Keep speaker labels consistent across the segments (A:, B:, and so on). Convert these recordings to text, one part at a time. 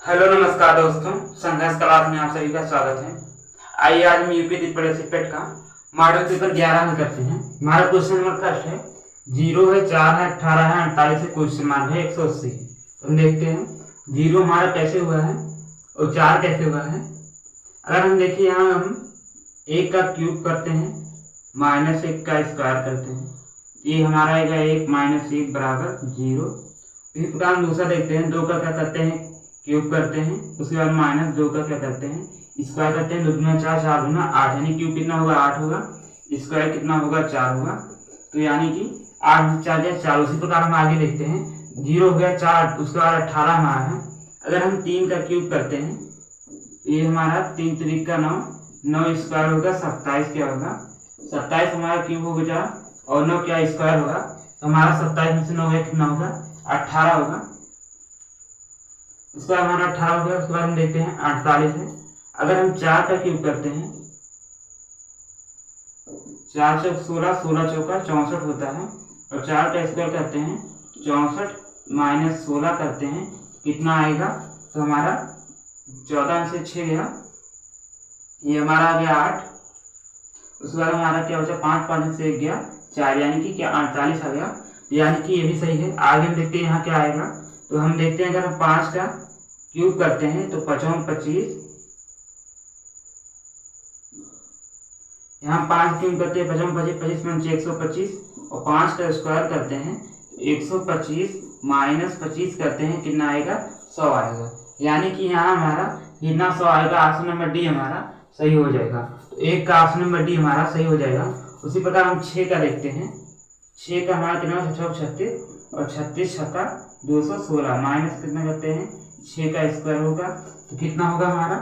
A: Hello नमस्कार दोस्तों, संघर्ष क्लास में आप सभी का स्वागत है। आइए आज हम यूपी त्रिपल पेट का मॉडल पेपर 11 में करते हैं। हमारा क्वेश्चन नंबर फर्स्ट है, 0 है, 4 है, 18 है, 48 है, क्वेश्चन मार्क है 180। तो हम देखते हैं 0 हमारा कैसे हुआ है और 4 कैसे हुआ है। अगर हम देखिए यहाँ हम 1 का क्यूब करते हैं, -1 का स्क्वायर करते हैं, ये हमारा आएगा 1 - 1 बराबर 0। इसी प्रकार हम दूसरा देखते हैं, 2 का क्या करते हैं क्यूब करते हैं, उसके बाद -2 का क्या करते हैं स्क्वायर करते हैं, 2 दूना 4, 4 दूना 8, यानी क्यूब कितना होगा 8 होगा, स्क्वायर कितना होगा 4 होगा। तो यानी कि 8 4 4। उसी प्रकार हम आगे देखते हैं, 0 हो गया 4, उसके बाद 18 हमारा है। अगर हम 3 का क्यूब करते हैं, ये हमारा 3 3 का 9, 9 स्क्वायर होगा 27 क्या होगा, 27 हमारा क्यूब हो गया और 9 क्या स्क्वायर होगा। तो हमारा 27 में से 9 कितना होगा 18 होगा। उसके बाद हमारा 18 हो गया। उसके बाद हम देखते हैं 48 है। अगर हम 4 का क्यूब करते हैं, 4 चौक 16, 16 चौका 64 होता है, और 4 का स्क्वायर करते हैं 64 - 16 करते हैं, कितना आएगा। तो हमारा 14 में से 6 गया, ये हमारा आ गया 8। उसके बाद हमारा क्या बचा 5 5 में से 1 गया 4, यानी कि क्या 48 आ गया, यानी कि ये भी सही है। आगे हम देखते हैं यहाँ क्या आएगा। तो हम देखते हैं अगर हम 5 का क्यूब करते हैं तो 55 25, यहाँ 5 क्यूब करते हैं 55 25 25 में 125, और 5 का स्क्वायर करते हैं 125 - 25 करते हैं, कितना आएगा 100 आएगा। यानी कि यहाँ हमारा कितना 100 आएगा, ऑप्शन नंबर डी हमारा सही हो जाएगा। तो 1 का ऑप्शन नंबर डी हमारा सही हो जाएगा। उसी प्रकार हम 6 का देखते हैं, 6 का हमारा कितना 36 और 36 छक्का 216, माइनस कितना करते हैं 6 का स्क्वायर होगा, तो कितना होगा हमारा,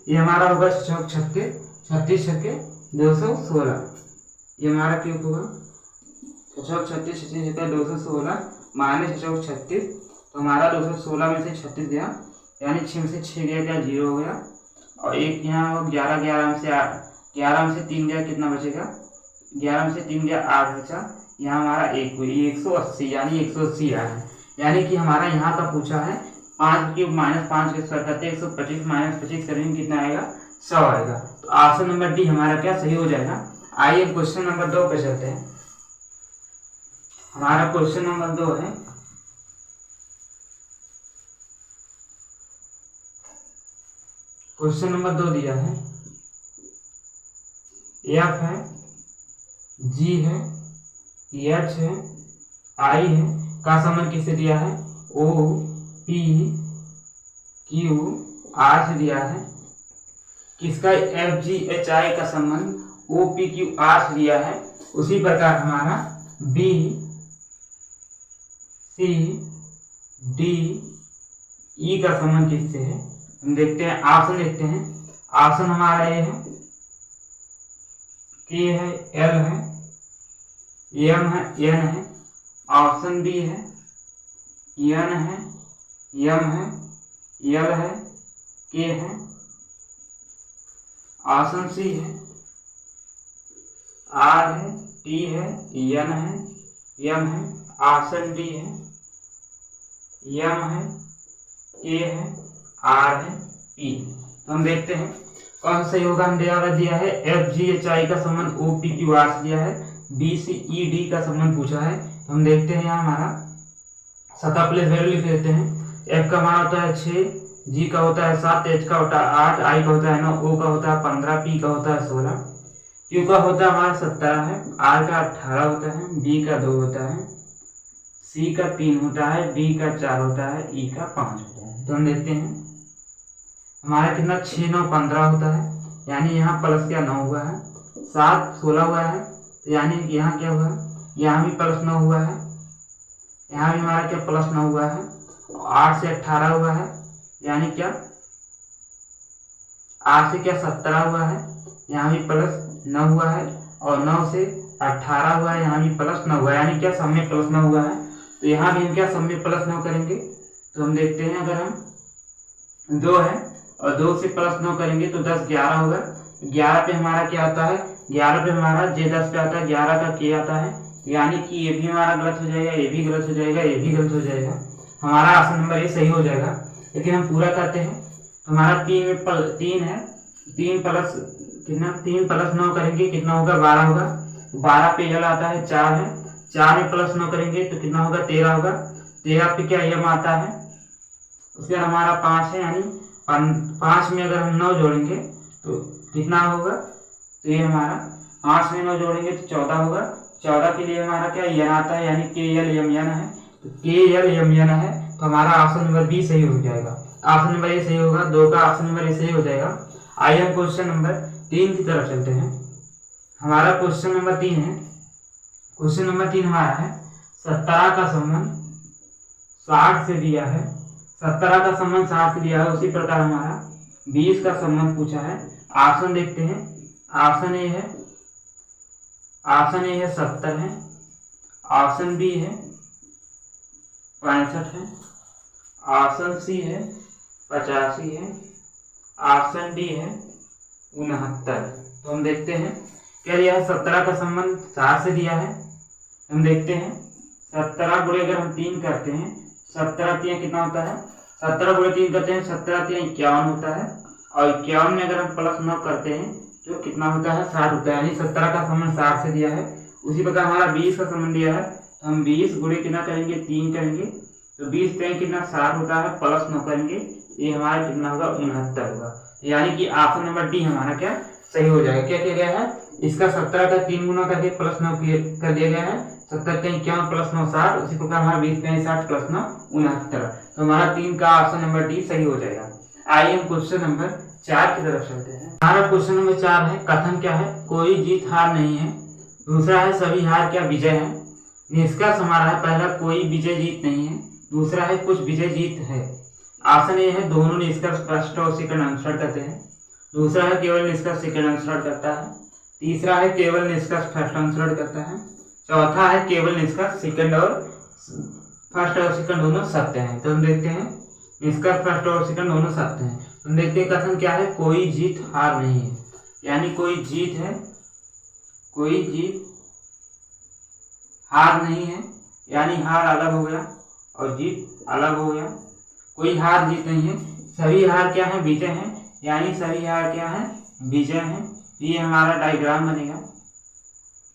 A: ये हमारा होगा 36 छक्के 216, ये हमारा क्यूब होगा 36 छक्के 216 माइनस 36, तो हमारा 216 में से 36 गया, यानी 6 में से 6 गया क्या 0 हो गया, और एक यहाँ 11 11 में से 11 में से 3 गया, कितना बचेगा 11 में से 3 गया 8 बचा, यहाँ हमारा 1 हुई 180, यानी 180 आया है। यानी कि हमारा यहाँ का पूछा है 5 क्यूब -5 के स्क्वायर करते हैं 125 - 25 करेंगे, कितना आएगा 100 आएगा। तो ऑप्शन नंबर डी हमारा क्या सही हो जाएगा। आइए क्वेश्चन नंबर 2 पे चलते हैं। हमारा क्वेश्चन नंबर 2 है, क्वेश्चन नंबर 2 दिया है, एफ है, जी है, एच है, आई है का संबंध किससे दिया है, ओ पी क्यू आर से दिया है। किसका एफ जी एच आई का संबंध ओ पी क्यू आर से दिया है। उसी प्रकार हमारा बी सी डी ई का संबंध किससे है, हम देखते हैं। ऑप्शन देखते हैं, ऑप्शन हमारा ये है, के है, एल है, एम है, एन है। ऑप्शन बी है, एन है, एम है, एल है, के है। ऑप्शन सी है, आर है, टी है, एन है, एम है। ऑप्शन डी है, एम है, के है, आर है, पी। तो हम देखते हैं कौन सही होगा। हम दिया है एफ जी एच आई का संबंध ओ पी क्यू आर से दिया है, बी सी ई डी का संबंध पूछा है। तो हम देखते हैं यहाँ हमारा सतह प्लेस वैल्यू लिख देते हैं। एफ का हमारा होता है 6, जी का होता है 7, एच का होता है 8, आई का होता है 9, ओ का होता है 15, पी का होता है 16, क्यू का होता है हमारा 17 है, आर का 18 होता है, बी का 2 होता है, सी का 3 होता है, डी का 4 होता है, ई का 5 होता है। तो हम देखते हैं हमारा कितना 6 9 15 होता है, यानी यहाँ प्लस क्या 9 हुआ है, 7 16 हुआ है, तो यानी यहाँ क्या हुआ, यहाँ भी प्लस 9 हुआ है, यहाँ भी हमारा क्या प्लस 9 हुआ है, 8 से 18 हुआ है, यानी क्या 8 से क्या 17 हुआ है, यहाँ भी प्लस 9 हुआ है, और 9 से 18 हुआ है, यहाँ भी प्लस 9 हुआ है, यानी क्या सब में प्लस 9 हुआ है। तो यहाँ भी हम क्या सब में प्लस 9 करेंगे। तो हम देखते हैं अगर हम 2 है और 2 से प्लस 9 करेंगे तो 10 11 होगा। 11 पे हमारा क्या आता है, 11 पे हमारा J10 पे आता है, 11 का K आता है, यानी कि ये भी हमारा गलत हो जाएगा, ये भी गलत हो जाएगा, ये भी गलत हो जाएगा। हमारा ऑप्शन नंबर ए सही हो जाएगा। लेकिन हम पूरा करते हैं तो हमारा 3 है, 3 प्लस कितना, 3 प्लस 9 करेंगे कितना होगा, 12 होगा। 12 पे यल आता है 4 है, 4 में प्लस 9 करेंगे तो कितना होगा, 13 होगा। 13 पे क्या यम आता है, उसके बाद हमारा 5 है, यानी 5 में अगर हम 9 जोड़ेंगे तो कितना होगा, तो ये हमारा 5 में 9 जोड़ेंगे तो 14 होगा। 14 के लिए हमारा क्या यन आता है, यानी के यल यम यन है, तो के यल यम यन है, तो हमारा ऑप्शन नंबर बी सही हो जाएगा। ऑप्शन नंबर ए सही होगा, 2 का ऑप्शन नंबर ए सही हो जाएगा। आइए हम क्वेश्चन नंबर 3 की तरफ चलते हैं। हमारा क्वेश्चन नंबर 3 है, क्वेश्चन नंबर 3 हमारा है 17 का संबंध 60 से दिया है। 17 का संबंध 60 से दिया है, उसी प्रकार हमारा 20 का संबंध पूछा है। ऑप्शन देखते हैं, ऑप्शन ए है 70 है, ऑप्शन बी है 65 है, ऑप्शन सी है 85 है, ऑप्शन डी है 69। तो हम देखते हैं क्या दिया है, 17 का संबंध 60 से दिया है। हम देखते हैं 17 गुणे अगर हम 3 करते हैं, 17 3 कितना होता है, 17 गुणे 3 करते हैं 17 3 51 होता है, और 51 में अगर हम प्लस 9 करते हैं तो कितना होता है, 60 होता है। यानी 17 का संबंध 60 से दिया है। उसी प्रकार हमारा 20 का संबंध दिया है, तो हम 20 गुणे कितना करेंगे, 3 करेंगे, तो 20 3 कितना 60 होता है, प्लस 9 करेंगे, ये हमारा कितना होगा, 69 होगा। यानी कि ऑप्शन नंबर डी हमारा क्या सही हो जाएगा। क्या किया गया है, इसका 17 का 3 गुना करके प्लस 9 कर दिया गया है। 17 3 51 प्लस 9 60, उसी प्रकार हमारा 20 3 60 प्लस 9 69। तो हमारा 3 का ऑप्शन नंबर डी सही हो जाएगा। आइए हम क्वेश्चन नंबर 4 की तरफ चलते हैं। हमारा क्वेश्चन नंबर 4 है, कथन क्या है, कोई जीत हार नहीं है। दूसरा है सभी हार क्या विजय है। निष्कर्ष हमारा है, पहला कोई विजय जीत नहीं है, दूसरा है कुछ विजय जीत है। ऑप्शन ए है दोनों निष्कर्ष फर्स्ट और सेकंड अनुसरण करते हैं। दूसरा है केवल निष्कर्ष सेकंड अनुसरण करता है। तीसरा है केवल निष्कर्ष फर्स्ट अनुसरण करता है। चौथा है केवल निष्कर्ष सेकंड और फर्स्ट और सेकंड दोनों सत्य हैं। तो हम देखते हैं निष्कर्ष फर्स्ट और सेकंड दोनों सत्य हैं। हम देखते हैं कथन क्या है, कोई जीत हार नहीं है, यानी कोई जीत है, कोई जीत हार नहीं है, यानी हार अलग हो गया और जीत अलग हो गया। कोई हार जीत नहीं है, सभी हार क्या है, विजय है, यानी सभी हार क्या है, विजय है। ये हमारा डायग्राम बनेगा।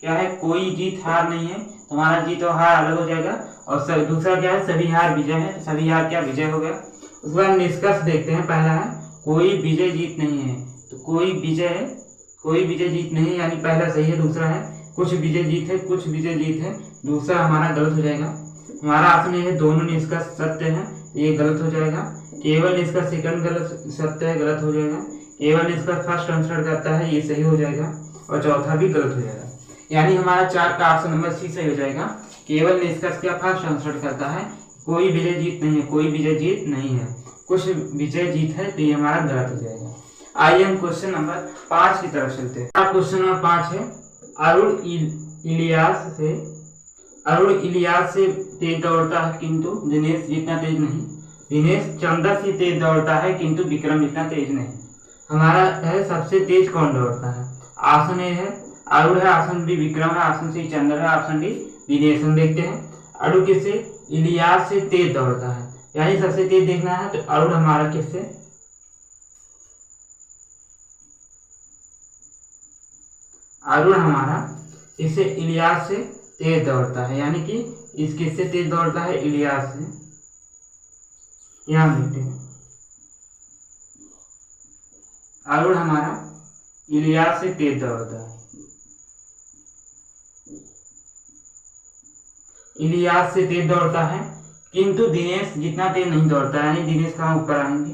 A: क्या है, कोई जीत हार नहीं है, तो हमारा जीत और हार अलग हो जाएगा। और दूसरा क्या है, सभी हार विजय है, सभी हार क्या विजय हो गया। उसके बाद निष्कर्ष देखते हैं। पहला है कोई विजय जीत नहीं है, तो कोई विजय जीत नहीं है, यानी पहला सही है। दूसरा है कुछ विजय जीत है, कुछ विजय जीत है, दूसरा हमारा गलत हो जाएगा। हमारा ऑप्शन है दोनों निष्कर्ष सत्य है, ये गलत हो जाएगा। केवल निष्कर्ष सेकंड गलत सत्य है, गलत हो जाएगा। केवल निष्कर्ष फर्स्ट अनुसरण करता है, ये सही हो जाएगा, और चौथा भी गलत हो जाएगा। यानी हमारा 4 का ऑप्शन नंबर सी सही हो जाएगा। केवल निष्कर्ष क्या फर्स्ट अनुसरण करता है, कोई विजय जीत नहीं है, कोई विजय जीत नहीं है, कुछ विजय जीत है, तो ये हमारा गलत हो जाएगा। आइए हम क्वेश्चन नंबर 5 की तरफ चलते हैं। क्वेश्चन नंबर 5 है, अरुण इलियास से तेज दौड़ता है किंतु दिनेश जितना तेज नहीं। दिनेश चंदा से तेज दौड़ता है किंतु विक्रम जितना तेज नहीं। हमारा है सबसे तेज कौन दौड़ता है। ऑप्शन ए है अरुण है, ऑप्शन बी विक्रम है, ऑप्शन सी चंद्र है, ऑप्शन डी दिनेश। हम देखते हैं अरुण किससे, इलियास से तेज दौड़ता है, यानी सबसे तेज देखना है, तो अरुण हमारा किससे, अरुण हमारा इससे इलियास से तेज दौड़ता है, यानी कि इस किससे तेज दौड़ता है, इलियास से। यहां देखते हैं अरुण हमारा इलियास से तेज दौड़ता है, इलियास से तेज दौड़ता है, किंतु दिनेश जितना तेज नहीं दौड़ता है, यानी दिनेश कहाँ ऊपर आएंगे,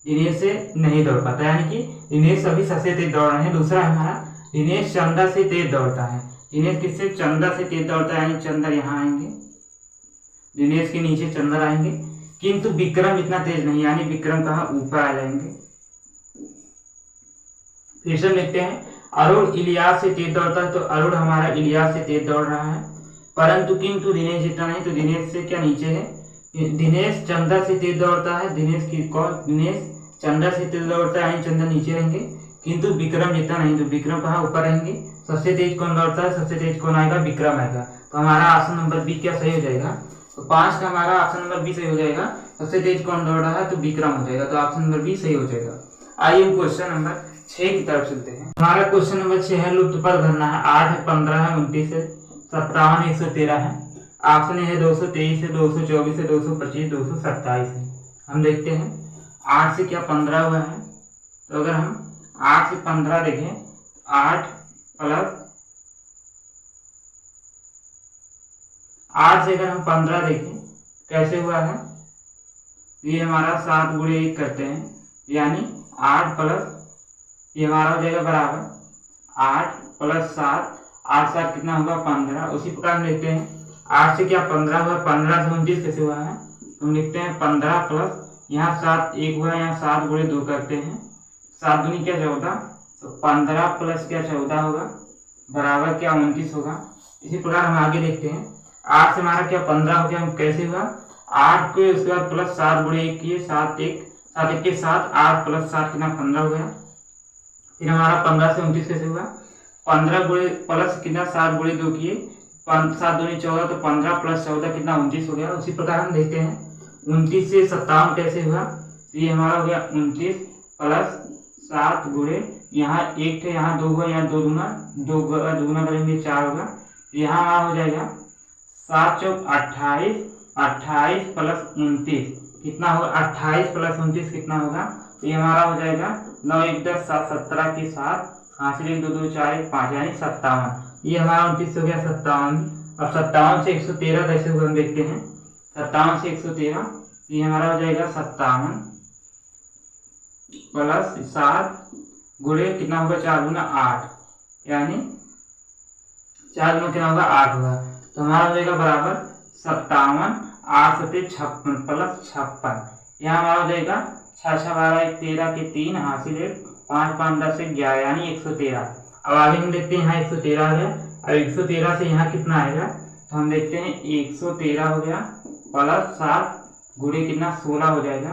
A: दिनेश से नहीं दौड़ पाता, यानी कि दिनेश अभी सबसे तेज दौड़ रहे हैं। दूसरा हमारा दिनेश चंदा से तेज दौड़ता है। दिनेश किससे, चंदा से तेज दौड़ता है, यानी चंद्र यहाँ आएंगे, दिनेश के नीचे चंद्र आएंगे, किंतु विक्रम इतना तेज नहीं, यानी विक्रम कहाँ ऊपर आ जाएंगे। फिर से देखते हैं अरुण इलियास से तेज दौड़ता है, तो अरुण हमारा इलियास से तेज दौड़ रहा है, परंतु किंतु दिनेश जितना नहीं, तो दिनेश से क्या नीचे है। दिनेश चंदा से तेज दौड़ता है, दिनेश की कौन, दिनेश चंदा से तेज दौड़ता है, यानी चंद्र नीचे रहेंगे, किंतु विक्रम जितना नहीं, तो विक्रम कहाँ ऊपर रहेंगे। सबसे तेज कौन दौड़ता है, सबसे तेज कौन आएगा, विक्रम आएगा। तो हमारा ऑप्शन नंबर बी क्या सही हो जाएगा। तो 5 का हमारा ऑप्शन नंबर बी सही हो जाएगा। सबसे तेज कौन दौड़ रहा है, तो विक्रम हो जाएगा, तो ऑप्शन नंबर बी सही हो जाएगा। आइए हम क्वेश्चन नंबर 6 की तरफ चलते हैं। हमारा क्वेश्चन नंबर 6 है लुप्त पद भरना है। 8 है, 15 है, 29 है, 57 है, 113 है। ऑप्शन है 223 है, 224 है, 225, 227 है। हम देखते हैं 8 से क्या 15 हुआ है, तो अगर हम 8 से 15 देखें, 8 प्लस 8 से अगर हम 15 देखें कैसे हुआ है, ये हमारा 7 गुणे 1 करते हैं, यानी 8 प्लस ये हमारा हो जाएगा बराबर 8 प्लस 7, 8 7 कितना होगा 15। उसी प्रकार हम लिखते हैं 8 से क्या 15 हुआ, 15 से 29 कैसे हुआ है, तो हम लिखते हैं 15 प्लस यहाँ 7 1 हुआ, यहाँ 7 गुणे 2 करते हैं, 7 दूनी क्या 14, तो 15 प्लस क्या 14 होगा बराबर क्या 29 होगा। इसी प्रकार हम आगे देखते हैं 8 से हमारा क्या 15 हो गया, हम कैसे हुआ 8 को उसके बाद प्लस 7 गुणे 1 किए, 7 1 के 7, 8 प्लस 7 कितना 15 हो गया। फिर हमारा 15 से 29 कैसे हुआ, 15 गुणे प्लस कितना 7 गुणे 2 किए, 7 दूनी 14, तो 15 प्लस 14 कितना 29 हो गया। उसी प्रकार हम देखते हैं 29 से 57 कैसे हुआ, तो ये हमारा हो गया 29 प्लस 7 गुणे यहाँ 1 थे, यहाँ 2 हुआ, यहाँ 2 दूना करेंगे 4 होगा, यहाँ हमारा हो जाएगा 7 चौक 28, 28 प्लस 29 कितना होगा, 28 प्लस 29 कितना होगा, तो ये हमारा हो जाएगा 9 1 10 7 17 के 7, हासिल 1 2 2 4 1 5 यानी 57। ये हमारा 29 हो गया 57। अब 57 से 113 कैसे हुआ हम देखते हैं, 57 से 113, ये हमारा हो जाएगा 57 प्लस 7 गुणे कितना होगा 4 गुना 8, यानी 4 गुना कितना होगा 8 होगा, तो हमारा हो जाएगा बराबर 57, 8 7 56 प्लस 56, यहाँ हमारा हो जाएगा 6 6 12 1 13 के 3, हासिल 5 5 10 11 यानी 113। अब आगे हम देखते हैं यहाँ 113 है, और 113 से यहाँ कितना आएगा, तो हम देखते हैं 113 हो गया प्लस 7 गुणे कितना 16 हो जाएगा,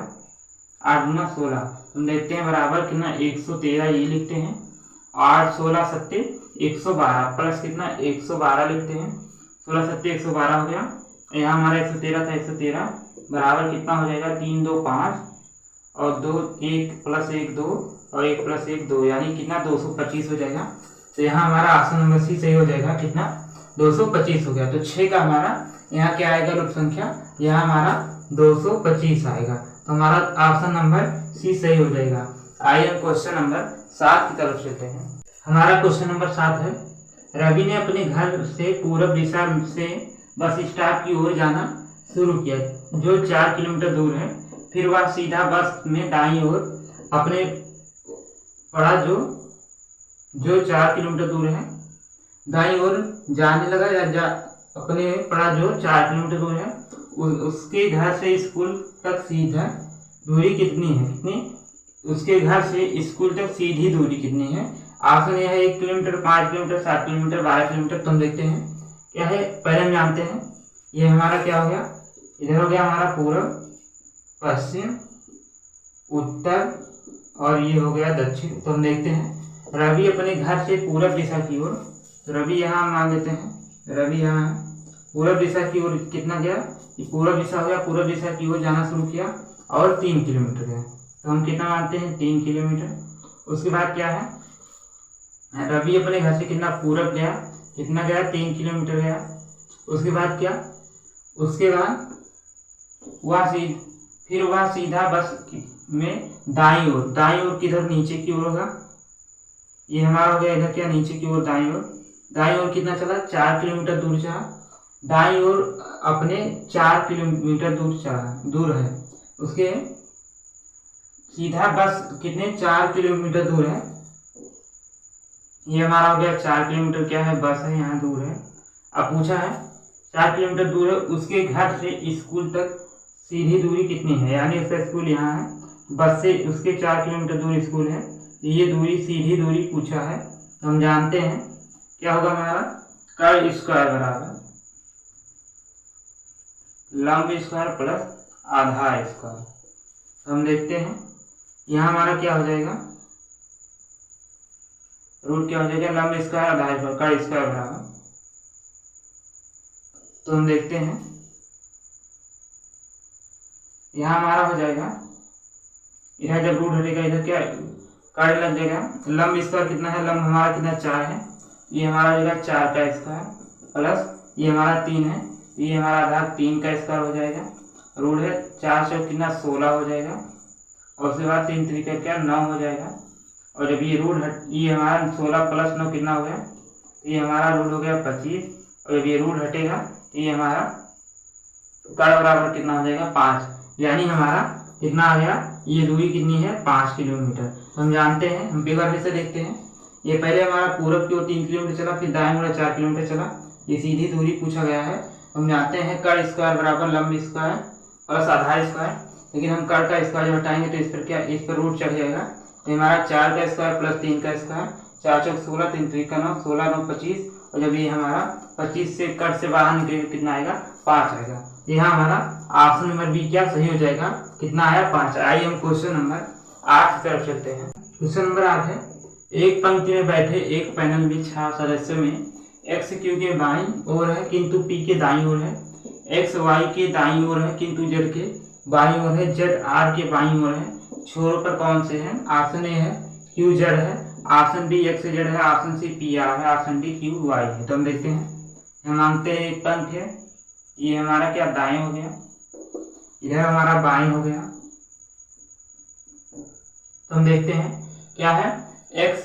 A: 8 गुना 16, हम देखते हैं बराबर कितना 113 ये लिखते हैं, 8 16 7 112 प्लस कितना 112 लिखते हैं, 16 7 112 हो गया। यहाँ हमारा 113 था, 113 बराबर कितना हो जाएगा 3 2 5 और 2 1 प्लस 1 2 और 1 प्लस 1 2 यानी कितना 225 हो जाएगा। तो यहाँ हमारा ऑप्शन नंबर सी सही हो जाएगा, कितना 225 हो गया। तो 6 का हमारा यहाँ क्या आएगा रूप संख्या, यहाँ हमारा 225 आएगा, तो हमारा ऑप्शन नंबर सी सही हो जाएगा। आइए हम क्वेश्चन नंबर 7 की तरफ चलते हैं। हमारा क्वेश्चन नंबर 7 है, रवि ने अपने घर से पूर्व दिशा से बस स्टॉप की ओर जाना शुरू किया जो 4 किलोमीटर दूर है, फिर वह सीधा बस में दाईं ओर अपने पड़ा जो 4 किलोमीटर दूर है दाईं ओर जाने लगा, या अपने पड़ा जो 4 किलोमीटर दूर है उसके घर से स्कूल तक सीधा दूरी कितनी है, कितनी उसके घर से स्कूल तक सीधी दूरी कितनी है। ऑप्शन यह है 1 किलोमीटर, 5 किलोमीटर, 7 किलोमीटर, 12 किलोमीटर। तो हम देखते हैं क्या है, पहले हम जानते हैं ये हमारा क्या हो गया, इधर हो गया हमारा पूर्व, पश्चिम, उत्तर और ये हो गया दक्षिण। तो हम देखते हैं रवि अपने घर से पूर्व दिशा की ओर, तो रवि यहाँ मान लेते हैं, रवि यहाँ पूर्व दिशा की ओर कितना गया, ये पूर्व दिशा हो गया, पूर्व दिशा की ओर जाना शुरू किया और 3 किलोमीटर गया, तो हम कितना मानते हैं 3 किलोमीटर। उसके बाद क्या है, रवि अपने घर से कितना पूर्व गया, कितना गया 3 किलोमीटर गया। उसके बाद क्या, उसके बाद फिर वह सीधा बस में दाईं ओर, दाईं ओर किधर नीचे की ओर होगा, ये हमारा हो गया इधर क्या नीचे की ओर दाईं ओर, दाईं ओर कितना चला 4 किलोमीटर दूर चला, दाईं ओर अपने 4 किलोमीटर दूर है, उसके सीधा बस कितने 4 किलोमीटर दूर है, ये हमारा हो गया 4 किलोमीटर क्या है बस है यहाँ दूर है। अब पूछा है 4 किलोमीटर दूर है, उसके घर से स्कूल तक सीधी दूरी कितनी है, यानी उसका स्कूल यहाँ है, बस से उसके 4 किलोमीटर दूर स्कूल है, ये दूरी सीधी दूरी पूछा है। तो हम जानते हैं क्या होगा हमारा कर्ल स्क्वायर बराबर लंब स्क्वायर प्लस आधा स्क्वायर। तो हम देखते हैं यहाँ हमारा क्या हो जाएगा, रूट क्या हो जाएगा लंब स्क्वायर आधा स्क्वायर कर्ल स्क्वायर बराबर। तो हम देखते हैं यहाँ हमारा हो जाएगा, इधर जब रूट हटेगा इधर क्या कार्ड लग जाएगा। लंब स्क्वायर कितना है, लंब हमारा कितना 4 है, ये हमारा हो जाएगा 4 का स्क्वायर प्लस ये हमारा 3 है, ये हमारा आधार 3 का स्क्वायर हो जाएगा। रूट है 4 से कितना 16 हो जाएगा और उसके बाद 3 तरीके क्या 9 हो जाएगा। और जब ये रूट ये हमारा 16 प्लस 9 कितना हो गया, तो ये हमारा रूट हो गया 25 और जब ये रूट हटेगा तो ये हमारा कार्ड बराबर कितना हो जाएगा 5, यानी हमारा कितना आ गया, ये दूरी कितनी है 5 किलोमीटर। तो हम जानते हैं, हम फिगर से देखते हैं, ये पहले हमारा पूरब की ओर 3 किलोमीटर चला, फिर दाएं मुड़ा 4 किलोमीटर चला, ये सीधी दूरी पूछा गया है। हम जानते हैं कर्ण स्क्वायर बराबर लंब स्क्वायर प्लस आधार स्क्वायर, लेकिन हम कर्ण का स्क्वायर जब हटाएंगे तो इस पर क्या, इस पर रूट चढ़ जाएगा। तो हमारा 4 का स्क्वायर प्लस 3 का स्क्वायर, 4 चौक 16, 3 3 का 9, 16 9 25 और जब ये हमारा 25 से कट से बाहर निकलेगा कितना आएगा 5 आएगा। यहाँ हमारा ऑप्शन नंबर बी क्या सही हो जाएगा, कितना आया 5। आइए हम क्वेश्चन नंबर 8 की तरफ चलते हैं। क्वेश्चन नंबर 8 है, एक पंक्ति में बैठे एक पैनल में 6 सदस्यों में एक्स क्यू के बाईं ओर है किंतु पी के दाईं ओर है, एक्स वाई के दाईं ओर है किंतु जेड के बाईं ओर है, जेड आर के बाईं ओर है, छोरों पर कौन से हैं। ऑप्शन ए है क्यू जेड है, ऑप्शन बी एक्स जेड है, ऑप्शन सी पी आर है, ऑप्शन डी क्यू वाई है। तो हम देखते हैं, हम मांगते हैं एक पंक्ति है, ये हमारा क्या दाएं हो गया, इधर हमारा बाएं हो गया। तो हम देखते हैं क्या है, एक्स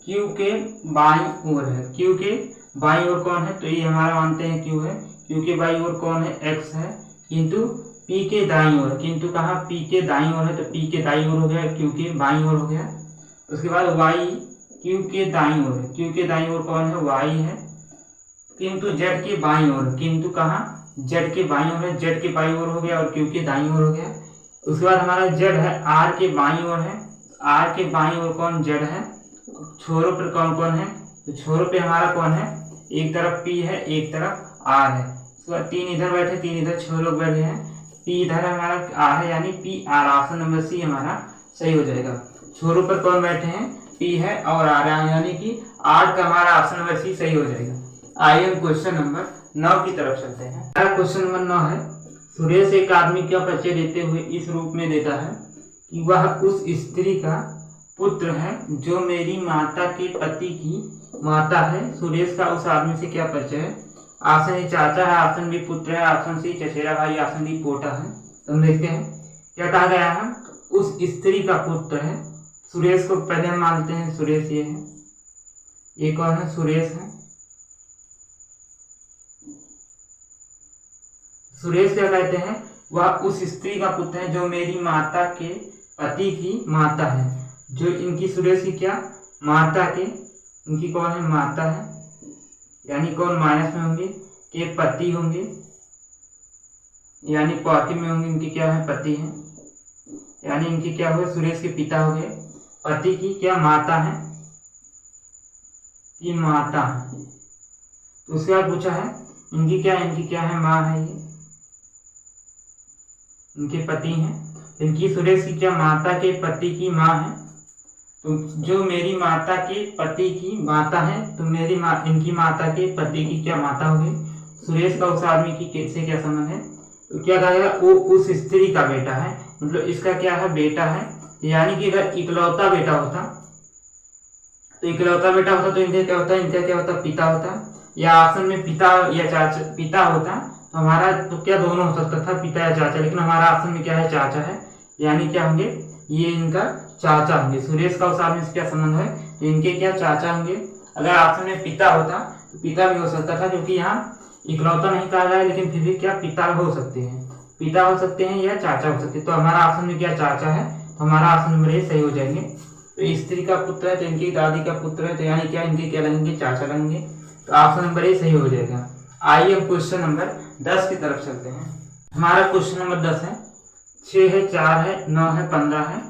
A: क्यू के बाईं ओर है, क्यू के बाईं ओर कौन है, तो ये हमारा मानते हैं क्यू है, क्यू के बाईं ओर कौन है एक्स है, किंतु पी के दाईं ओर, किंतु कहाँ पी के दाईं ओर है, तो पी के दाईं ओर हो गया, क्यू के बाईं ओर हो गया। उसके बाद वाई क्यू के दाईं ओर है, क्यू के दाईं ओर कौन है वाई है, किंतु जेड के बाईं ओर, किंतु कहाँ जेड के बाईं ओर है, जेड के बाईं ओर हो गया और क्यू के दाईं ओर हो गया। उसके बाद हमारा जेड है आर के बाईं ओर है, आर के बाईं ओर कौन जेड है, छोरों पर कौन कौन है, तो छोरों पे हमारा कौन है, एक तरफ पी है एक तरफ आर है। उसके बाद 3 इधर बैठे 3 इधर 6 लोग बैठे हैं, पी इधर हमारा आर है यानी P R, option number C हमारा सही हो जाएगा। छोरों पर कौन बैठे हैं पी है और आर है यानी कि 8 का हमारा ऑप्शन नंबर सी सही हो जाएगा। आइए हम क्वेश्चन नंबर 9 की तरफ चलते हैं। क्वेश्चन नंबर 9 है, सुरेश एक आदमी का परिचय देते हुए इस रूप में देता है कि वह उस स्त्री का पुत्र है जो मेरी माता के पति की माता है। सुरेश का उस आदमी से क्या परिचय है। ऑप्शन ए चाचा है, ऑप्शन बी पुत्र है, ऑप्शन सी चचेरा भाई, ऑप्शन डी पोता है। तो हम देखते हैं क्या कहा गया है, उस स्त्री का पुत्र है। सुरेश को पहले हम मानते हैं सुरेश ये है, ये कौन है सुरेश है। सुरेश क्या कहते हैं, वह उस स्त्री का पुत्र है जो मेरी माता के पति की माता है। जो इनकी सुरेश की क्या माता के, इनकी कौन है माता है, यानी कौन माइनस में होंगे के पति होंगे, यानी पॉजिटिव में होंगे, इनकी क्या है पति है, यानी इनकी क्या हुए सुरेश के पिता हो गए, पति की क्या माता है की माता है। तो उसके बाद पूछा है इनकी क्या है माँ है, ये इनके पति हैं। इनकी सुरेश की क्या माता के पति की माँ है। तो जो मेरी माता के पति की माता है, तो मेरी इनकी माता के पति की क्या माता हो गई। सुरेश का उस आदमी की से क्या संबंध है, तो क्या कहेगा वो उस स्त्री का बेटा है, मतलब इसका क्या है बेटा है। यानी कि अगर इकलौता बेटा होता तो इकलौता बेटा होता तो इनका क्या होता पिता होता, या ऑप्शन में पिता या चाचा पिता होता तो हमारा तो क्या दोनों हो सकता था पिता या चाचा, लेकिन हमारा ऑप्शन में क्या है चाचा है, यानी क्या होंगे ये इनका चाचा होंगे। सुरेश का उस आदमी से क्या संबंध है, तो इनके क्या चाचा होंगे। अगर ऑप्शन में पिता होता तो पिता भी हो सकता था, क्योंकि यहाँ इकलौता नहीं कहा जाए लेकिन फिर भी क्या पिता हो सकते हैं, पिता हो सकते हैं या चाचा हो सकते हैं। तो हमारा ऑप्शन में क्या चाचा है, तो हमारा ऑप्शन नंबर ए सही हो जाएंगे। तो स्त्री का पुत्र है तो इनकी दादी का पुत्र है, तो यानी क्या इनके क्या लगेंगे चाचा लगेंगे। तो ऑप्शन नंबर ए सही हो जाएगा। आइए हम क्वेश्चन नंबर 10 की तरफ चलते हैं। हमारा क्वेश्चन नंबर 10 है, 6 है 4 है 9 है 15 है,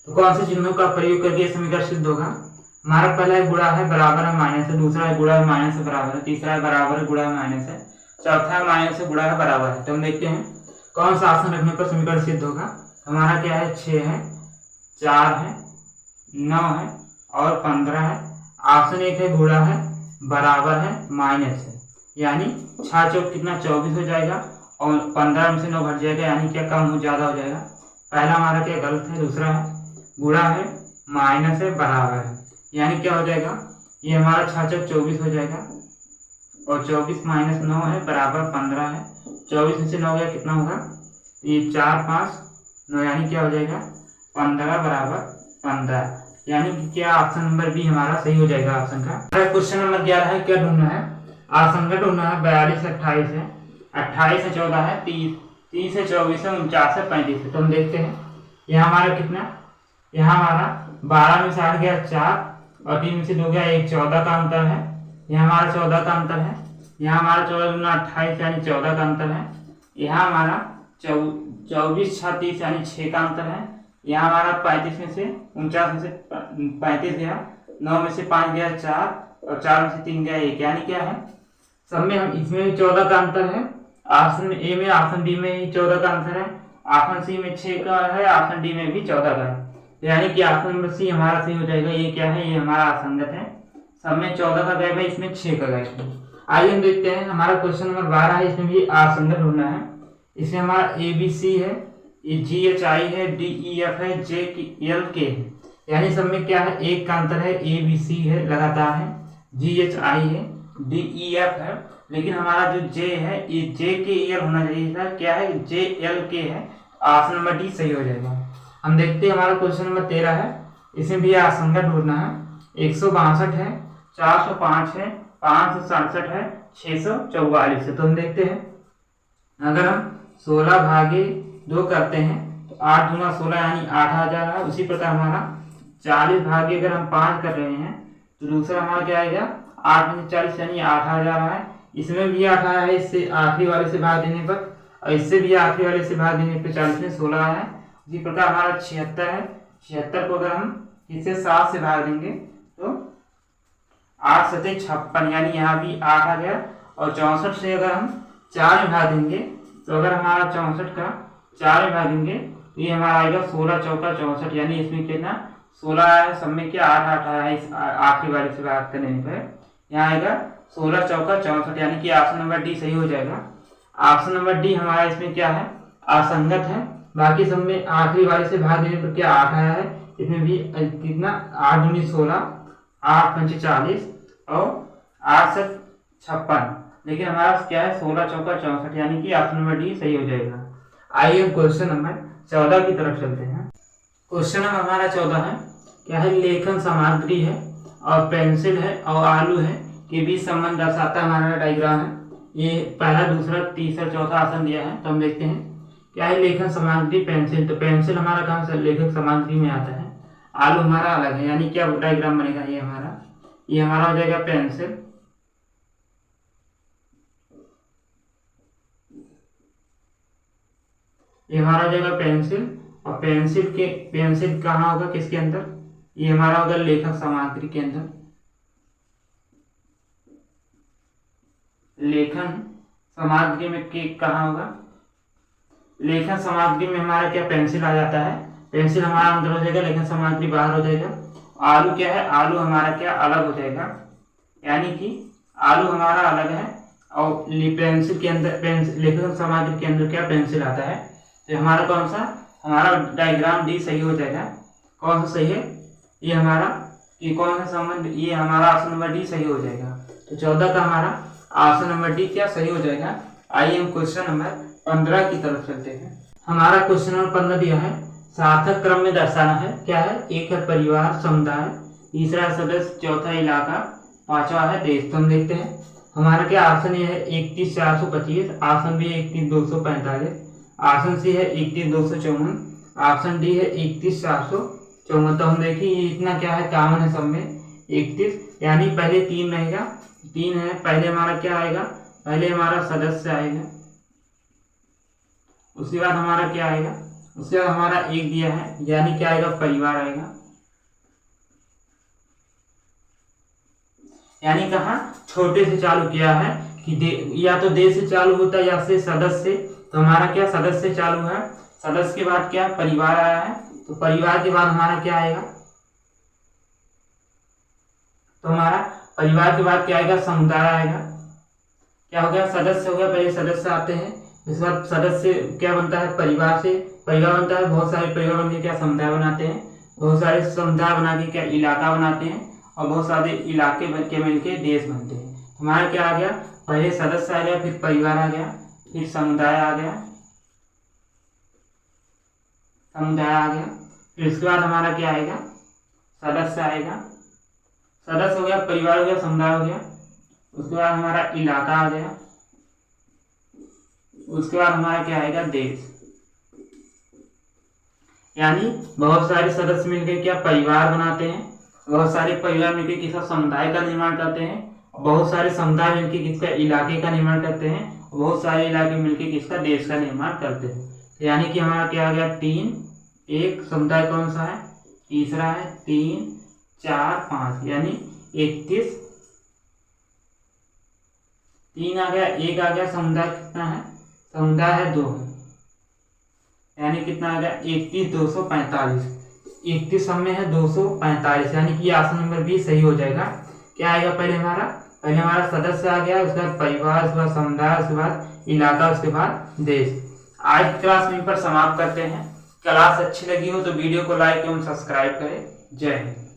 A: तो कौन से चिन्हों का प्रयोग करके समीकरण सिद्ध होगा। हमारा पहला है गुणा है बराबर है माइनस है, दूसरा है गुणा है माइनस है बराबर है, तीसरा है बराबर है गुणा है माइनस है, चौथा है माइनस है गुणा है बराबर है। तो हम देखते हैं कौन सा ऑप्शन रखने पर समीकरण सिद्ध होगा। हमारा क्या है 6 है 4 है 9 है और 15 है। ऑप्शन 1 है गुणा है बराबर है माइनस है, यानी 6 चौक कितना 24 हो जाएगा और 15 में से 9 घट जाएगा, यानी क्या कम हो ज़्यादा हो जाएगा। पहला हमारा क्या गलत है, दूसरा है गुणा है माइनस है बराबर है, यानी क्या हो जाएगा, ये हमारा 6 24 हो जाएगा और 24 माइनस 9 है बराबर 15 है। 24 में से 9 गया कितना होगा, ये 4 5 9, यानी क्या हो जाएगा 15 बराबर 15, यानी कि क्या ऑप्शन नंबर बी हमारा सही हो जाएगा ऑप्शन का। क्वेश्चन नंबर 11 है, क्या ढूंढना है, आसंगत ढूंढना है। 42 है 28 है, 28 है 14 है, 30 है 24 है, 49 है 35 है। तो हम देखते हैं यहाँ हमारा कितना, यहाँ हमारा 12 में से 8 गया 4 और 3 में से 2 गया 1, 14 का अंतर है। यहाँ हमारा 14 का अंतर है, यहाँ हमारा 14 दूना 28 यानी 14 का अंतर है। यहाँ हमारा 24 6 30 यानी 6 का अंतर है। यहाँ हमारा 35 में से 49 में से 35 गया, 9 में से 5 गया 4 और 4 में से 3 गया 1, यानी क्या है सब में हम इसमें भी 14 का अंतर है। ऑप्शन ए में ऑप्शन बी में ही 14 का अंतर है, ऑप्शन सी में 6 का है, ऑप्शन डी में भी 14 का है, यानी कि ऑप्शन नंबर सी हमारा सही हो जाएगा। ये क्या है, ये हमारा असंगत है, सब में 14 का गैप है, इसमें 6 का गैप है। आइए हम देखते हैं हमारा क्वेश्चन नंबर 12 है, इसमें भी असंगत ढूंढना है। इसमें हमारा ए बी सी है, ये जी एच आई है, डी ई एफ है, जे एल के है, यानी सब में क्या है एक का अंतर है, ए बी सी है लगातार है, जी एच आई है, डी ई एफ है, लेकिन हमारा जो जे है ये जे के एल होना चाहिए था, क्या है जे एल के है, ऑप्शन नंबर डी सही हो जाएगा। हम देखते हैं हमारा क्वेश्चन नंबर 13 है, इसमें भी असंगत ढूंढना है। 162 है, 405 है, 567 है, 644 है। तो हम देखते हैं अगर हम 16 भागे 2 करते हैं तो 8 दूना 16 यानी 8 आ जा रहा है। उसी प्रकार हमारा 40 भागे अगर हम 5 कर रहे हैं तो दूसरा हमारा क्या आएगा, 8 में से 40 यानी 8 आ जा रहा है। इसमें भी 8 आया है, इससे आखिरी वाले से भाग देने पर, और इससे भी आखिरी वाले से भाग देने पर 40 में 16 आया है। इसी प्रकार हमारा 76 है, 76 को अगर हम इससे 7 से भाग देंगे तो 8 सते 56, यानी यहाँ भी 8 आ गया। और 64 से अगर हम 4 में भाग देंगे तो अगर हमारा 64 का 4 में भागेंगे तो ये हमारा आएगा 16 चौका 64, यानी इसमें कितना 16 आया है, सब में क्या 8 8 आया है, इस आखिरी वाले से भाग करने पर यहाँ आएगा 16 चौका 64, यानी कि ऑप्शन नंबर डी सही हो जाएगा। ऑप्शन नंबर डी हमारा इसमें क्या है असंगत है, बाकी सब में आखिरी वाले से भाग देने पर क्या 8 आया है, इसमें भी कितना 8 दूनी 16, 8 पंचे 40 और 8 से 56, लेकिन हमारा क्या है 16 चौका 64, यानी कि ऑप्शन नंबर डी सही हो जाएगा। आइए हम क्वेश्चन नंबर 14 की तरफ चलते हैं। क्वेश्चन नंबर हमारा 14 है, क्या है लेखन सामग्री है और पेंसिल है और आलू है के बीच संबंध दर्शाता हमारा डायग्राम है। ये पहला दूसरा तीसरा चौथा आसन दिया है। तो हम देखते हैं क्या है लेखन सामग्री पेंसिल, तो पेंसिल हमारा कहाँ से लेखन सामग्री में आता है, आलू हमारा अलग है, यानी क्या डायग्राम बनेगा, ये हमारा हो जाएगा पेंसिल, ये हमारा हो जाएगा पेंसिल, और पेंसिल कहाँ होगा किसके अंदर, ये हमारा होगा लेखन सामग्री के अंदर। लेखन सामग्री में कहाँ होगा, लेखन सामग्री में हमारा क्या पेंसिल आ जाता है, पेंसिल हमारा अंदर हो जाएगा, लेखन सामग्री बाहर हो जाएगा। आलू क्या है, आलू हमारा क्या अलग हो जाएगा, यानी कि आलू हमारा अलग है और पेंसिल के अंदर लेखन सामग्री के अंदर क्या पेंसिल आता है। तो हमारा कौन सा, हमारा डायग्राम डी सही हो जाएगा। कौन सा सही है, ये हमारा, ये कौन सा संबंध, ये हमारा ऑप्शन नंबर डी सही हो जाएगा। तो 14 का हमारा ऑप्शन नंबर डी क्या सही हो जाएगा। आइए हम क्वेश्चन नंबर 15 की तरफ चलते हैं। हमारा क्वेश्चन नंबर 15 दिया है, सार्थक क्रम में दर्शाना है, क्या है एक है परिवार समुदाय, तीसरा सदस्य, चौथा इलाका, पांचवा है देश। तो हम देखते हैं हमारा क्या ऑप्शन ये है 31 425, ऑप्शन बी है 31 245, ऑप्शन सी है 31 254, ऑप्शन डी है 31 454। तो हम देखिए ये इतना क्या है कॉमन है सब में 31, यानी पहले 3 रहेगा, 3 है, पहले हमारा क्या आएगा, पहले हमारा सदस्य आएगा, उसके बाद हमारा क्या आएगा, उसके बाद हमारा 1 दिया है, यानी क्या आएगा परिवार आएगा, यानी कहा छोटे से चालू किया है कि या तो दे से चालू होता है या से सदस्य से। तो हमारा क्या सदस्य से चालू है, सदस्य के बाद क्या परिवार आया है, तो परिवार के बाद हमारा क्या आएगा, तो हमारा परिवार के बाद क्या आएगा समुदाय आएगा। क्या हो गया, सदस्य हो गया, पहले सदस्य आते हैं, इसके बाद सदस्य क्या बनता है, परिवार से परिवार बनता है, बहुत सारे परिवार बनके क्या समुदाय बनाते हैं, बहुत सारे समुदाय बना के क्या इलाका बनाते हैं, और बहुत सारे इलाके बन के मिलके देश बनते हैं। हमारा क्या आ गया, पहले सदस्य आ गया, फिर परिवार आ गया, फिर समुदाय आ गया, फिर इसके बाद हमारा क्या आएगा, सदस्य आएगा, सदस्य हो गया, परिवार हो गया, समुदाय हो गया, उसके बाद हमारा इलाका आ गया, उसके बाद हमारा क्या आएगा, देश। यानी बहुत सारे सदस्य मिलकर क्या परिवार बनाते हैं, बहुत सारे परिवार मिलकर किसी समुदाय का निर्माण करते हैं, बहुत सारे समुदाय मिलकर किसका इलाके का निर्माण करते हैं, बहुत सारे इलाके मिलकर किसका देश का निर्माण करते हैं। यानी कि हमारा क्या आ गया, 3, एक समुदाय कौन सा है, तीसरा है, 3, 4, 5 यानी 31, 3 आ गया, 1 आ गया, समुदाय कितना है, समुदाय है 2 है, यानी कितना आ गया 31, 245, 31 समय है 245, यानी कि ऑप्शन नंबर बी सही हो जाएगा। क्या आएगा, पहले हमारा सदस्य आ गया, उसके बाद परिवार, उसके बाद समुदाय, उसके बाद इलाका, उसके बाद देश। आज की क्लास में पर समाप्त करते हैं। क्लास अच्छी लगी हो तो वीडियो को लाइक एवं सब्सक्राइब करें। जय हिंद।